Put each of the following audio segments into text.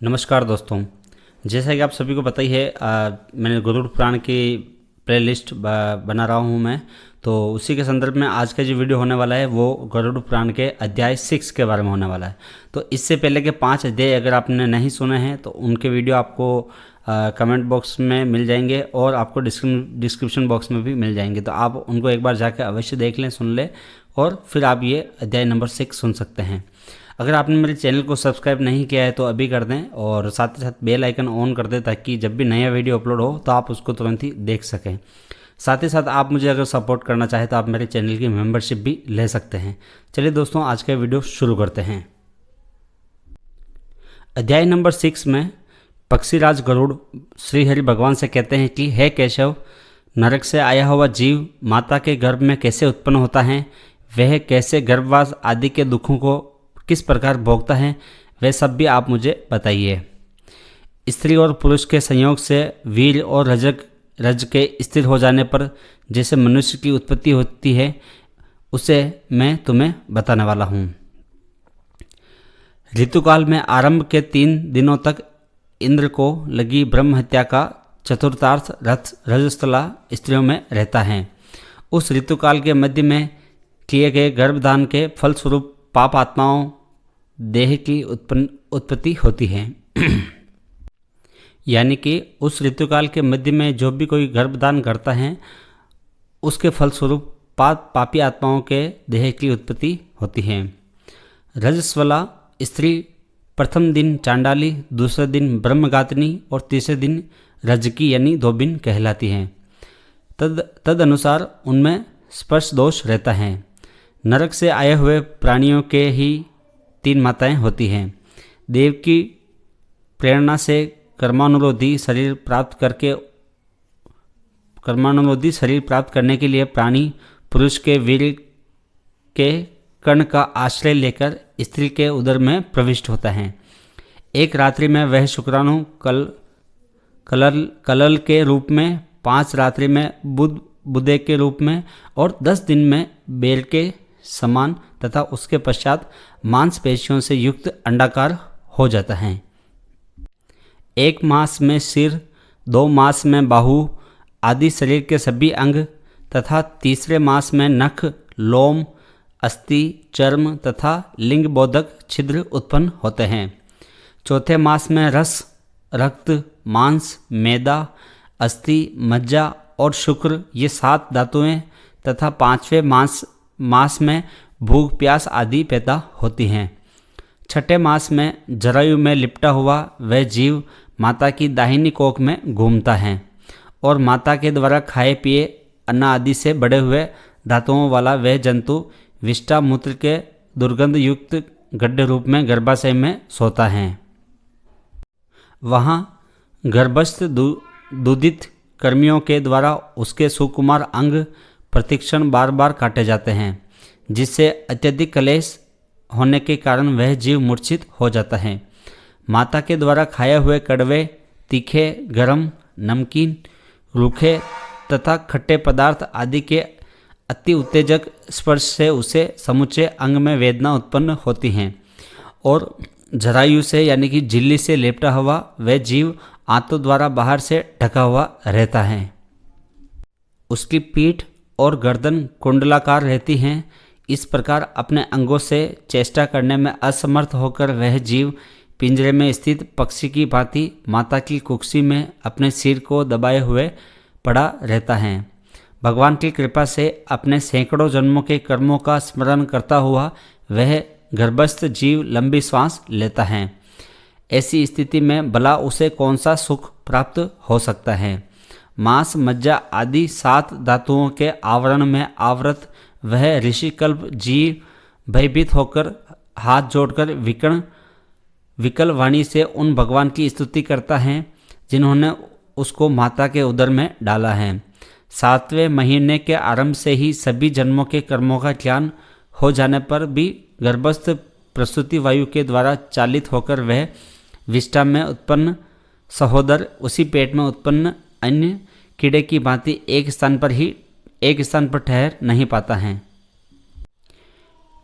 नमस्कार दोस्तों। जैसा कि आप सभी को पता ही है, मैंने गरुड़ पुराण की प्लेलिस्ट बना रहा हूँ मैं। तो उसी के संदर्भ में आज का जो वीडियो होने वाला है वो गरुड़ पुराण के अध्याय 6 के बारे में होने वाला है। तो इससे पहले के 5 अध्याय अगर आपने नहीं सुने हैं तो उनके वीडियो आपको कमेंट बॉक्स में मिल जाएंगे और आपको डिस्क्रिप्शन बॉक्स में भी मिल जाएंगे। तो आप उनको एक बार जाकर अवश्य देख लें, सुन लें और फिर आप ये अध्याय नंबर 6 सुन सकते हैं। अगर आपने मेरे चैनल को सब्सक्राइब नहीं किया है तो अभी कर दें और साथ ही साथ बेल आइकन ऑन कर दें ताकि जब भी नया वीडियो अपलोड हो तो आप उसको तुरंत ही देख सकें। साथ ही साथ आप मुझे अगर सपोर्ट करना चाहें तो आप मेरे चैनल की मेंबरशिप भी ले सकते हैं। चलिए दोस्तों, आज का वीडियो शुरू करते हैं। अध्याय नंबर 6 में पक्षीराज गरुड़ श्री हरि भगवान से कहते हैं कि हे केशव, नरक से आया हुआ जीव माता के गर्भ में कैसे उत्पन्न होता है, वह कैसे गर्भवास आदि के दुखों को किस प्रकार भोगता है, वह सब भी आप मुझे बताइए। स्त्री और पुरुष के संयोग से वीर और रज के स्थिर हो जाने पर जैसे मनुष्य की उत्पत्ति होती है उसे मैं तुम्हें बताने वाला हूँ। ऋतुकाल में आरंभ के 3 दिनों तक इंद्र को लगी ब्रह्म हत्या का चतुर्थार्थ रजस्थला स्त्रियों में रहता है। उस ऋतुकाल के मध्य में किए गए गर्भदान के फलस्वरूप पाप आत्माओं देह की उत्पत्ति होती है। यानी कि उस ऋतुकाल के मध्य में जो भी कोई गर्भदान करता है उसके फलस्वरूप पापी आत्माओं के देह की उत्पत्ति होती है। रजस्वला स्त्री प्रथम दिन चांडाली, दूसरे दिन ब्रह्मगातिनी और तीसरे दिन रजकी यानी धोबिन कहलाती हैं। तद अनुसार उनमें स्पर्श दोष रहता है। नरक से आए हुए प्राणियों के ही 3 माताएं होती हैं। देव की प्रेरणा से कर्मानुरोधी शरीर प्राप्त करने के लिए प्राणी पुरुष के वीर के कर्ण का आश्रय लेकर स्त्री के उदर में प्रविष्ट होता है। एक रात्रि में वह शुक्राणु कलल के रूप में, 5 रात्रि में बुधे के रूप में और 10 दिन में बेल के समान तथा उसके पश्चात मांसपेशियों से युक्त अंडाकार हो जाता है। 1 मास में सिर, 2 मास में बाहु आदि शरीर के सभी अंग तथा तीसरे मास में नख, लोम, अस्थि, चर्म तथा लिंग बोधक छिद्र उत्पन्न होते हैं। चौथे मास में रस, रक्त, मांस, मैदा, अस्थि, मज्जा और शुक्र ये 7 धातुएं तथा 5वें मास में भूख प्यास आदि पैदा होती हैं। 6ठे मास में जरायु में लिपटा हुआ वह जीव माता की दाहिनी कोख में घूमता है और माता के द्वारा खाए पिए अन्न आदि से बड़े हुए धातुओं वाला वह जंतु विष्टा मूत्र के दुर्गंध युक्त गड्ढे रूप में गर्भाशय में सोता है। वहाँ गर्भस्थ दूधित कर्मियों के द्वारा उसके सुकुमार अंग प्रतिक्षण बार बार काटे जाते हैं, जिससे अत्यधिक क्लेश होने के कारण वह जीव मूर्छित हो जाता है। माता के द्वारा खाए हुए कड़वे, तीखे, गरम, नमकीन, रूखे तथा खट्टे पदार्थ आदि के अति उत्तेजक स्पर्श से उसे समूचे अंग में वेदना उत्पन्न होती हैं और जरायु से यानी कि झिल्ली से लेपटा हुआ वह जीव आंतों द्वारा बाहर से ढका हुआ रहता है। उसकी पीठ और गर्दन कुंडलाकार रहती हैं। इस प्रकार अपने अंगों से चेष्टा करने में असमर्थ होकर वह जीव पिंजरे में स्थित पक्षी की भांति माता की कुक्षी में अपने सिर को दबाए हुए पड़ा रहता है। भगवान की कृपा से अपने सैकड़ों जन्मों के कर्मों का स्मरण करता हुआ वह गर्भस्थ जीव लंबी सांस लेता है। ऐसी स्थिति में भला उसे कौन सा सुख प्राप्त हो सकता है। मांस, मज्जा आदि 7 धातुओं के आवरण में आवृत वह ऋषिकल्प जीव भयभीत होकर हाथ जोड़कर विकल वाणी से उन भगवान की स्तुति करता है जिन्होंने उसको माता के उदर में डाला है। 7वें महीने के आरंभ से ही सभी जन्मों के कर्मों का ज्ञान हो जाने पर भी गर्भस्थ प्रसूति वायु के द्वारा चालित होकर वह विष्टा में उत्पन्न सहोदर उसी पेट में उत्पन्न अन्य कीड़े की भांति एक स्थान पर ठहर नहीं पाता है।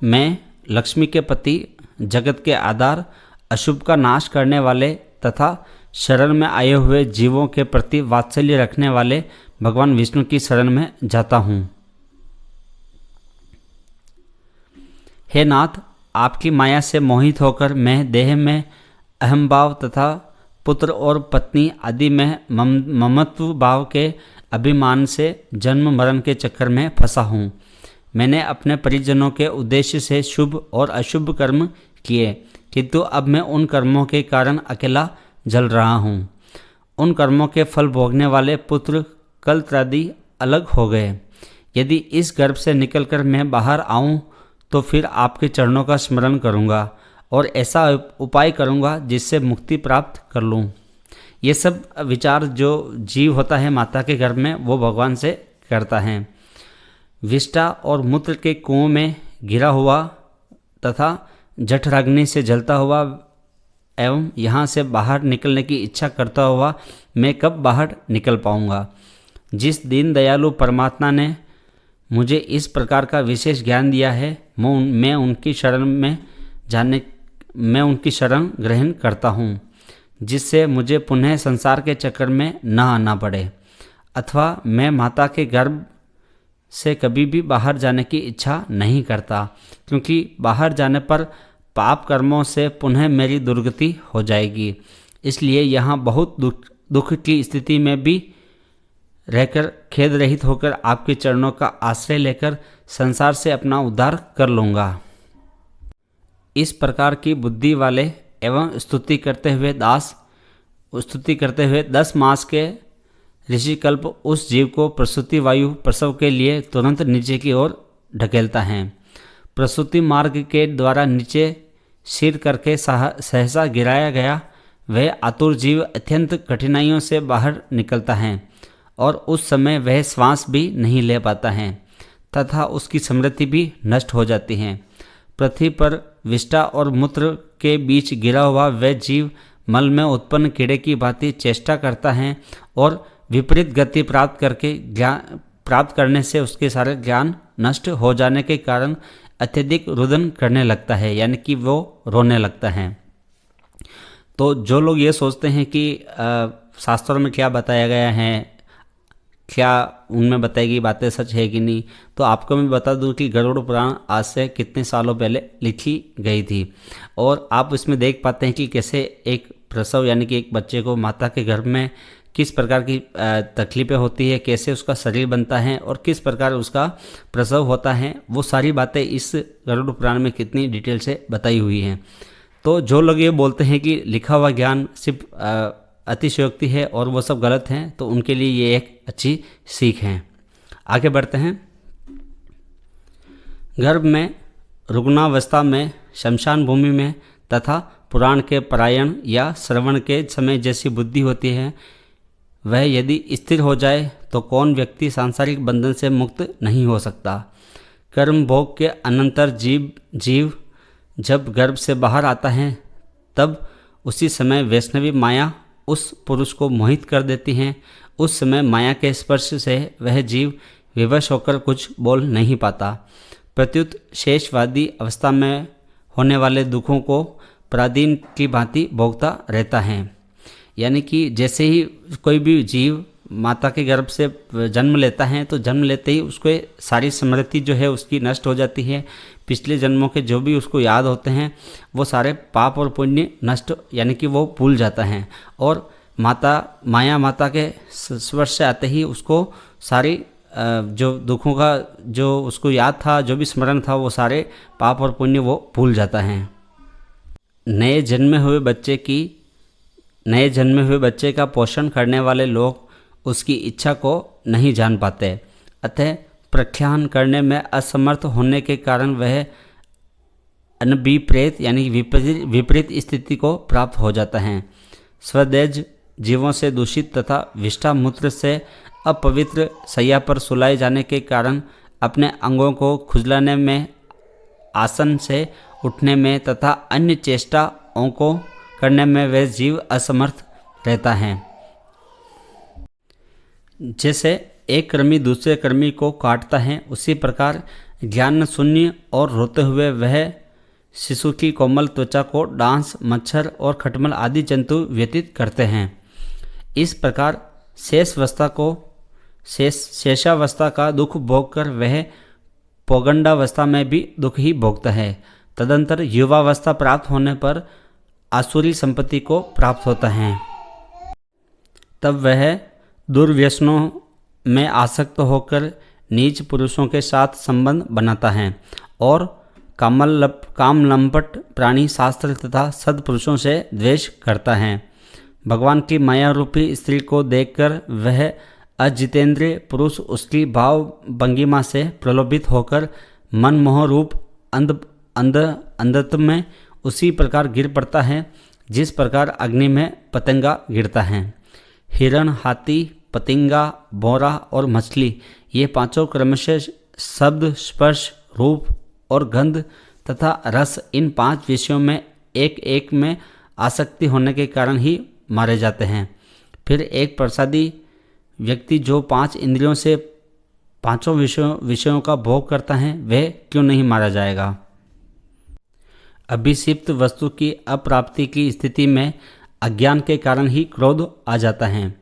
मैं लक्ष्मी के पति, जगत के आधार, अशुभ का नाश करने वाले तथा शरण में आए हुए जीवों के प्रति वात्सल्य रखने वाले भगवान विष्णु की शरण में जाता हूँ। हे नाथ, आपकी माया से मोहित होकर मैं देह में अहमभाव तथा पुत्र और पत्नी आदि में ममत्व भाव के अभिमान से जन्म मरण के चक्कर में फंसा हूँ। मैंने अपने परिजनों के उद्देश्य से शुभ और अशुभ कर्म किए, किंतु अब मैं उन कर्मों के कारण अकेला जल रहा हूँ। उन कर्मों के फल भोगने वाले पुत्र कलत्रादि अलग हो गए। यदि इस गर्भ से निकलकर मैं बाहर आऊँ तो फिर आपके चरणों का स्मरण करूँगा और ऐसा उपाय करूँगा जिससे मुक्ति प्राप्त कर लूँ। ये सब विचार जो जीव होता है माता के गर्भ में वो भगवान से करता है। विष्टा और मूत्र के कुओं में गिरा हुआ तथा जठराग्नि से जलता हुआ एवं यहाँ से बाहर निकलने की इच्छा करता हुआ मैं कब बाहर निकल पाऊँगा। जिस दीन दयालु परमात्मा ने मुझे इस प्रकार का विशेष ज्ञान दिया है, मैं उनकी शरण ग्रहण करता हूँ, जिससे मुझे पुनः संसार के चक्कर में न आना पड़े, अथवा मैं माता के गर्भ से कभी भी बाहर जाने की इच्छा नहीं करता, क्योंकि बाहर जाने पर पाप कर्मों से पुनः मेरी दुर्गति हो जाएगी। इसलिए यहाँ बहुत दुख की स्थिति में भी रहकर खेद रहित होकर आपके चरणों का आश्रय लेकर संसार से अपना उद्धार कर लूँगा। इस प्रकार की बुद्धि वाले एवं स्तुति करते हुए 10 मास के ऋषिकल्प उस जीव को प्रसूति वायु प्रसव के लिए तुरंत नीचे की ओर ढकेलता है। प्रसूति मार्ग के द्वारा नीचे सिर करके सहसा गिराया गया वह आतुर जीव अत्यंत कठिनाइयों से बाहर निकलता है और उस समय वह श्वास भी नहीं ले पाता है तथा उसकी स्मृति भी नष्ट हो जाती है। पृथ्वी पर विष्टा और मूत्र के बीच गिरा हुआ वह जीव मल में उत्पन्न कीड़े की भांति चेष्टा करता है और विपरीत गति प्राप्त करने से उसके सारे ज्ञान नष्ट हो जाने के कारण अत्यधिक रुदन करने लगता है, यानी कि वो रोने लगता है। तो जो लोग ये सोचते हैं कि शास्त्रों में क्या बताया गया है, क्या उनमें बताई गई बातें सच है कि नहीं, तो आपको मैं बता दूं कि गरुड़ पुराण आज से कितने सालों पहले लिखी गई थी और आप इसमें देख पाते हैं कि कैसे एक प्रसव यानी कि एक बच्चे को माता के गर्भ में किस प्रकार की तकलीफ़ें होती है, कैसे उसका शरीर बनता है और किस प्रकार उसका प्रसव होता है, वो सारी बातें इस गरुड़ पुराण में कितनी डिटेल से बताई हुई हैं। तो जो लोग ये बोलते हैं कि लिखा हुआ ज्ञान सिर्फ अतिशयोक्ति है और वो सब गलत हैं, तो उनके लिए ये एक अच्छी सीख है। आगे बढ़ते हैं। गर्भ में, रुग्णावस्था में, शमशान भूमि में तथा पुराण के पारायण या श्रवण के समय जैसी बुद्धि होती है, वह यदि स्थिर हो जाए तो कौन व्यक्ति सांसारिक बंधन से मुक्त नहीं हो सकता। कर्म भोग के अनंतर जीव जब गर्भ से बाहर आता है तब उसी समय वैष्णवी माया उस पुरुष को मोहित कर देती है। उस समय माया के स्पर्श से वह जीव विवश होकर कुछ बोल नहीं पाता, प्रत्युत शेषवादी अवस्था में होने वाले दुखों को पराधीन की भांति भोगता रहता है। यानी कि जैसे ही कोई भी जीव माता के गर्भ से जन्म लेता है तो जन्म लेते ही उसको सारी स्मृति जो है उसकी नष्ट हो जाती है। पिछले जन्मों के जो भी उसको याद होते हैं वो सारे पाप और पुण्य नष्ट, यानी कि वो भूल जाता है और माया माता के स्पर्श से आते ही उसको सारी जो दुखों का जो उसको याद था, जो भी स्मरण था, वो सारे पाप और पुण्य वो भूल जाता है। नए जन्मे हुए बच्चे का पोषण करने वाले लोग उसकी इच्छा को नहीं जान पाते, अतः प्रख्यान करने में असमर्थ होने के कारण वह अनभिप्रेत यानी विपरीत स्थिति को प्राप्त हो जाता है। स्वदेज जीवों से दूषित तथा विष्ठा मूत्र से अपवित्र शैया पर सुलाए जाने के कारण अपने अंगों को खुजलाने में, आसन से उठने में तथा अन्य चेष्टाओं को करने में वह जीव असमर्थ रहता है। जैसे एक कृमि दूसरे कृमि को काटता है, उसी प्रकार ज्ञान शून्य और रोते हुए वह शिशु की कोमल त्वचा को डांस, मच्छर और खटमल आदि जंतु व्यतीत करते हैं। इस प्रकार शेषावस्था का दुख भोगकर वह पौगंडावस्था में भी दुख ही भोगता है। तदंतर युवावस्था प्राप्त होने पर आसुरी संपत्ति को प्राप्त होता है। तब वह दुर्व्यसनों में आसक्त होकर नीच पुरुषों के साथ संबंध बनाता है और कामलंपट प्राणी शास्त्र तथा सद्पुरुषों से द्वेष करता है। भगवान की माया रूपी स्त्री को देखकर वह अजितेंद्रिय पुरुष उसकी भाव भंगिमा से प्रलोभित होकर मनमोह रूप अंधत्व में उसी प्रकार गिर पड़ता है जिस प्रकार अग्नि में पतंगा गिरता है। हिरण, हाथी, पतंगा, बोरा और मछली ये पांचों क्रमशः शब्द, स्पर्श, रूप और गंध तथा रस इन 5 विषयों में एक एक में आसक्ति होने के कारण ही मारे जाते हैं। फिर एक प्रसादी व्यक्ति जो 5 इंद्रियों से पांचों विषयों का भोग करता है वह क्यों नहीं मारा जाएगा। अभिषिप्त वस्तु की अप्राप्ति की स्थिति में अज्ञान के कारण ही क्रोध आ जाता है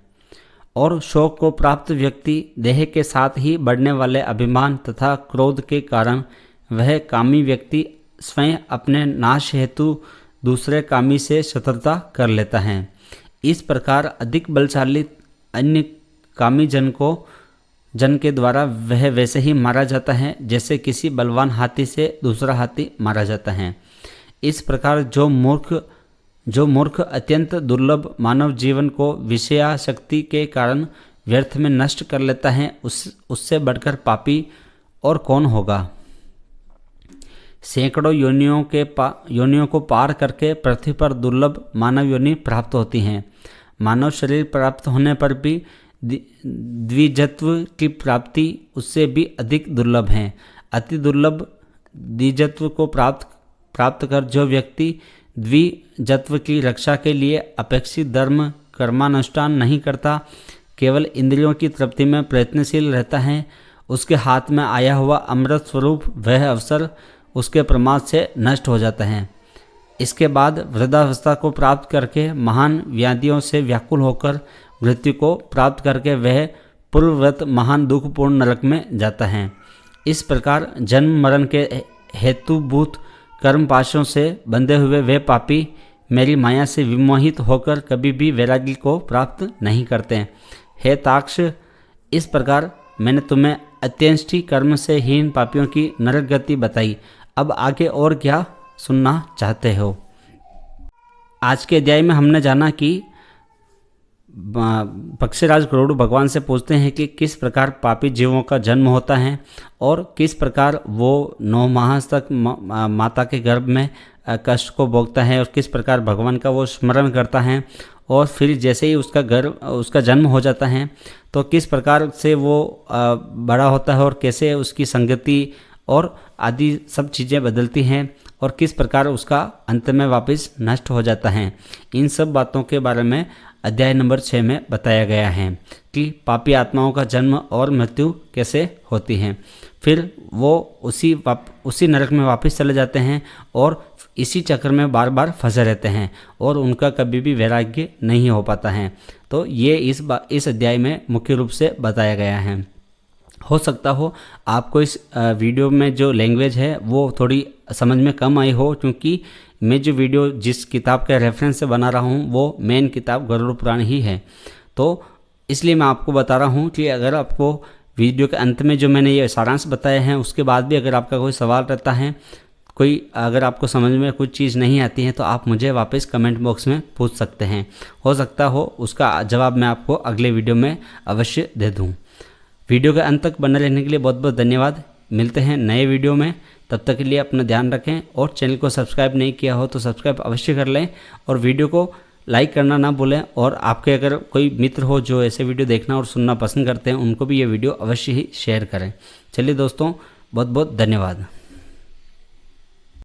और शोक को प्राप्त व्यक्ति देह के साथ ही बढ़ने वाले अभिमान तथा क्रोध के कारण वह कामी व्यक्ति स्वयं अपने नाश हेतु दूसरे कामी से शत्रुता कर लेता है। इस प्रकार अधिक बलशाली अन्य कामी जन के द्वारा वह वैसे ही मारा जाता है जैसे किसी बलवान हाथी से दूसरा हाथी मारा जाता है। इस प्रकार जो मूर्ख अत्यंत दुर्लभ मानव जीवन को विषयाशक्ति के कारण व्यर्थ में नष्ट कर लेता है उससे बढ़कर पापी और कौन होगा। सैकड़ों योनियों को पार करके पृथ्वी पर दुर्लभ मानव योनि प्राप्त होती हैं। मानव शरीर प्राप्त होने पर भी द्विजत्व की प्राप्ति उससे भी अधिक दुर्लभ है। अति दुर्लभ द्विजत्व को प्राप्त कर जो व्यक्ति द्विजत्व की रक्षा के लिए अपेक्षित धर्म कर्मानुष्ठान नहीं करता, केवल इंद्रियों की तृप्ति में प्रयत्नशील रहता है, उसके हाथ में आया हुआ अमृत स्वरूप वह अवसर उसके प्रमाद से नष्ट हो जाता है। इसके बाद वृद्धावस्था को प्राप्त करके महान व्याधियों से व्याकुल होकर मृत्यु को प्राप्त करके वह पूर्ववत महान दुखपूर्ण नरक में जाता है। इस प्रकार जन्म मरण के हेतुभूत कर्म पाशों से बंधे हुए वे पापी मेरी माया से विमोहित होकर कभी भी वैराग्य को प्राप्त नहीं करते। हे ताक्ष, इस प्रकार मैंने तुम्हें अत्यंष्टि कर्म से हीन पापियों की नरक गति बताई। अब आगे और क्या सुनना चाहते हो। आज के अध्याय में हमने जाना कि पक्षीराज गरुड़ भगवान से पूछते हैं कि किस प्रकार पापी जीवों का जन्म होता है और किस प्रकार वो 9 माह तक माता के गर्भ में कष्ट को भोगता है और किस प्रकार भगवान का वो स्मरण करता है और फिर जैसे ही उसका जन्म हो जाता है तो किस प्रकार से वो बड़ा होता है और कैसे उसकी संगति और आदि सब चीज़ें बदलती हैं और किस प्रकार उसका अंत में वापस नष्ट हो जाता है। इन सब बातों के बारे में अध्याय नंबर 6 में बताया गया है कि पापी आत्माओं का जन्म और मृत्यु कैसे होती हैं। फिर वो उसी नरक में वापस चले जाते हैं और इसी चक्र में बार बार फंसे रहते हैं और उनका कभी भी वैराग्य नहीं हो पाता है। तो ये इस अध्याय में मुख्य रूप से बताया गया है। हो सकता हो आपको इस वीडियो में जो लैंग्वेज है वो थोड़ी समझ में कम आई हो, क्योंकि मैं जो वीडियो जिस किताब के रेफरेंस से बना रहा हूँ वो मेन किताब गरुड़ पुराण ही है। तो इसलिए मैं आपको बता रहा हूँ कि अगर आपको वीडियो के अंत में जो मैंने ये सारांश बताया है उसके बाद भी अगर आपका कोई सवाल रहता है, अगर आपको समझ में कुछ चीज़ नहीं आती है तो आप मुझे वापस कमेंट बॉक्स में पूछ सकते हैं। हो सकता हो उसका जवाब मैं आपको अगले वीडियो में अवश्य दे दूँ। वीडियो के अंत तक बने रहने के लिए बहुत बहुत धन्यवाद। मिलते हैं नए वीडियो में, तब तक के लिए अपना ध्यान रखें और चैनल को सब्सक्राइब नहीं किया हो तो सब्सक्राइब अवश्य कर लें और वीडियो को लाइक करना ना भूलें। और आपके अगर कोई मित्र हो जो ऐसे वीडियो देखना और सुनना पसंद करते हैं उनको भी ये वीडियो अवश्य ही शेयर करें। चलिए दोस्तों, बहुत बहुत धन्यवाद।